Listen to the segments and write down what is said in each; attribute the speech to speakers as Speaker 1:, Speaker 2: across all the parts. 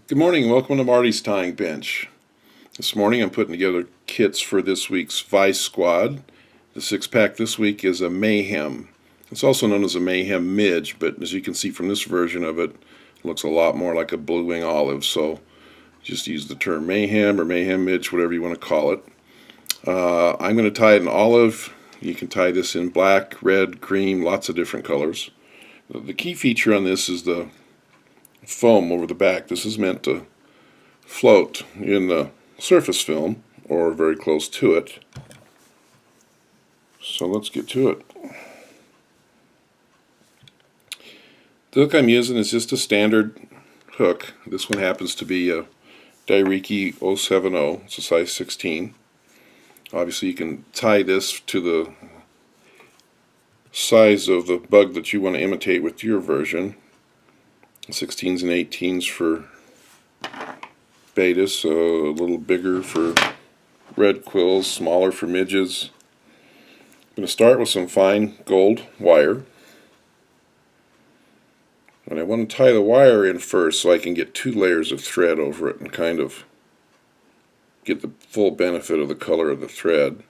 Speaker 1: Good morning and welcome to Marty's Tying Bench. This morning I'm putting together kits for this week's Vice Squad. The 6-pack this week is a Mayhem. It's also known as a Mayhem Midge, but as you can see from this version of it, it looks a lot more like a blue wing olive, so just use the term Mayhem or Mayhem Midge, whatever you want to call it. I'm going to tie it in olive. You can tie this in black, red, cream, lots of different colors. The key feature on this is the foam over the back. This is meant to float in the surface film or very close to it. So let's get to it. The hook I'm using is just a standard hook. This one happens to be a Dai Riki 070. It's a size 16. Obviously you can tie this to the size of the bug that you want to imitate with your version. 16s and 18s for betas, a little bigger for red quills, smaller for midges. I'm going to start with some fine gold wire. And I want to tie the wire in first so I can get 2 layers of thread over it and kind of get the full benefit of the color of the thread.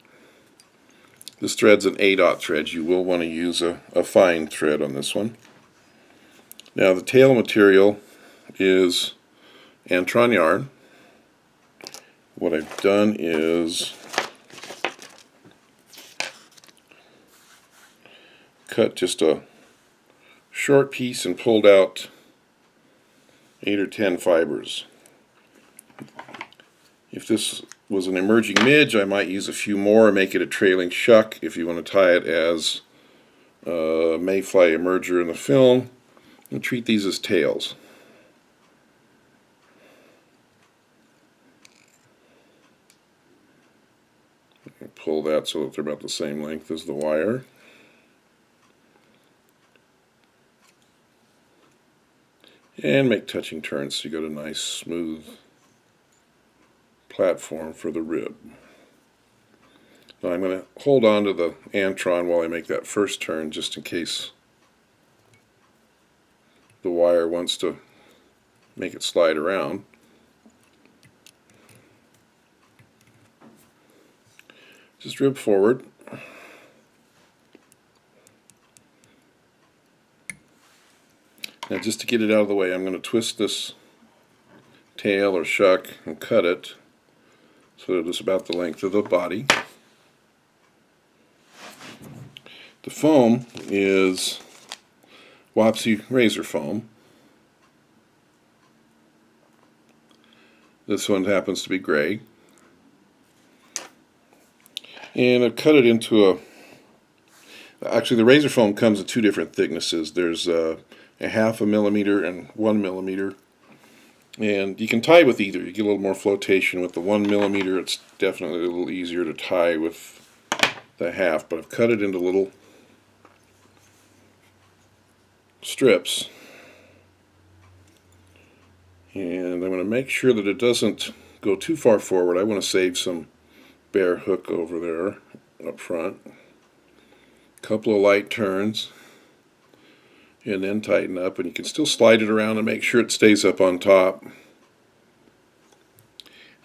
Speaker 1: This thread's an A-dot thread. You will want to use a fine thread on this one. Now the tail material is antron yarn. What I've done is cut just a short piece and pulled out 8 or 10 fibers. If this was an emerging midge, I might use a few more and make it a trailing shuck if you want to tie it as a mayfly emerger in the film. And treat these as tails. Pull that so that they're about the same length as the wire. And make touching turns so you get a nice smooth platform for the rib. Now I'm going to hold on to the antron while I make that first turn just in case the wire wants to make it slide around. Just rib forward. Now just to get it out of the way, I'm going to twist this tail or shuck and cut it so that it's about the length of the body. The foam is Wapsi razor foam. This one happens to be gray. And I've cut it into actually the razor foam comes in 2 different thicknesses. There's a 0.5 millimeter and 1 millimeter. And you can tie with either. You get a little more flotation with the 1 millimeter. It's definitely a little easier to tie with the 0.5, but I've cut it into little strips, and I'm going to make sure that it doesn't go too far forward. I want to save some bare hook over there up front. A couple of light turns and then tighten up, and you can still slide it around and make sure it stays up on top.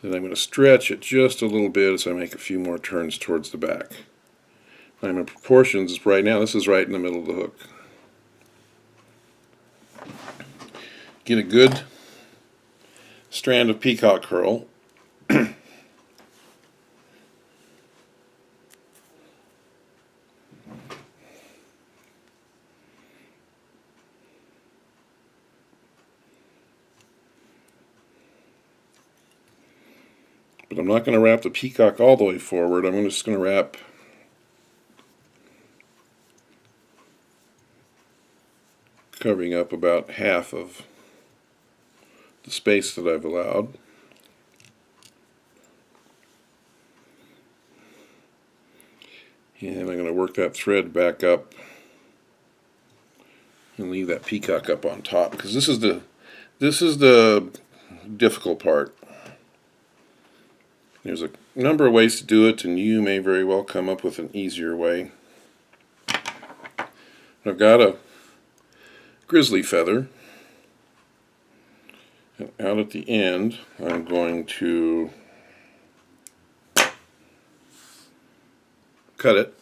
Speaker 1: Then I'm going to stretch it just a little bit as I make a few more turns towards the back. I'm in proportions right now. This is right in the middle of the hook. Get a good strand of peacock curl. But I'm not going to wrap the peacock all the way forward. I'm just going to wrap covering up about half of the space that I've allowed. And I'm going to work that thread back up and leave that peacock up on top, because this is the difficult part. There's a number of ways to do it, and you may very well come up with an easier way. I've got a grizzly feather. And out at the end, I'm going to cut it.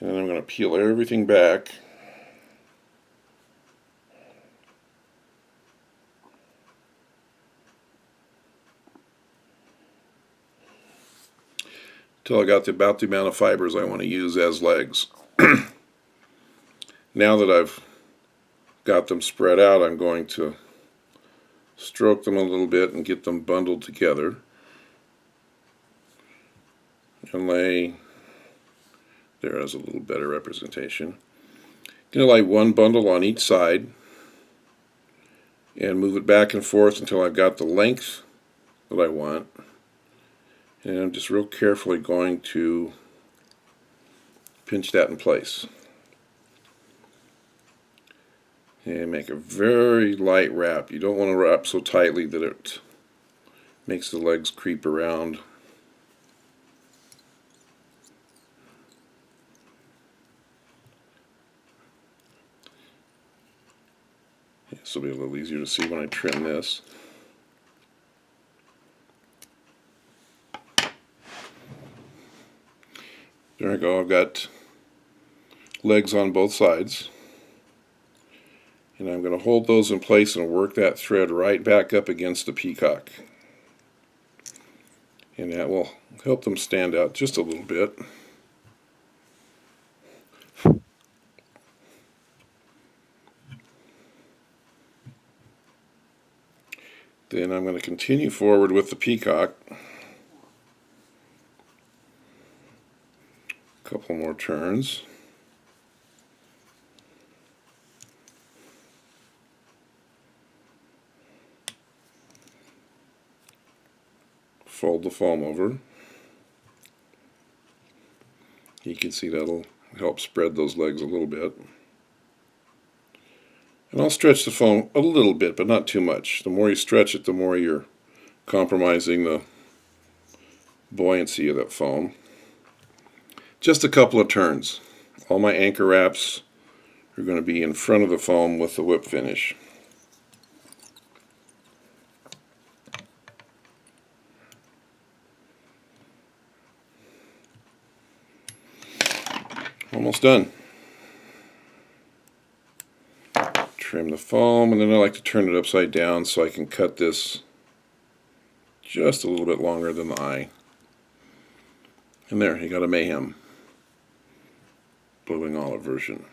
Speaker 1: And then I'm going to peel everything back. Until I got about the amount of fibers I want to use as legs. Now that I've got them spread out, I'm going to stroke them a little bit and get them bundled together. And lay, there is a little better representation. I'm going to lay one bundle on each side and move it back and forth until I've got the length that I want. And I'm just real carefully going to pinch that in place. And make a very light wrap. You don't want to wrap so tightly that it makes the legs creep around. This will be a little easier to see when I trim this. There I go, I've got legs on both sides. And I'm going to hold those in place and work that thread right back up against the peacock. And that will help them stand out just a little bit. Then I'm going to continue forward with the peacock. A couple more turns. Fold the foam over. You can see that'll help spread those legs a little bit. And I'll stretch the foam a little bit, but not too much. The more you stretch it, the more you're compromising the buoyancy of that foam. Just a couple of turns. All my anchor wraps are going to be in front of the foam with the whip finish. Almost done. Trim the foam, and then I like to turn it upside down so I can cut this just a little bit longer than the eye. And there, you got a Mayhem Blue Wing Olive version.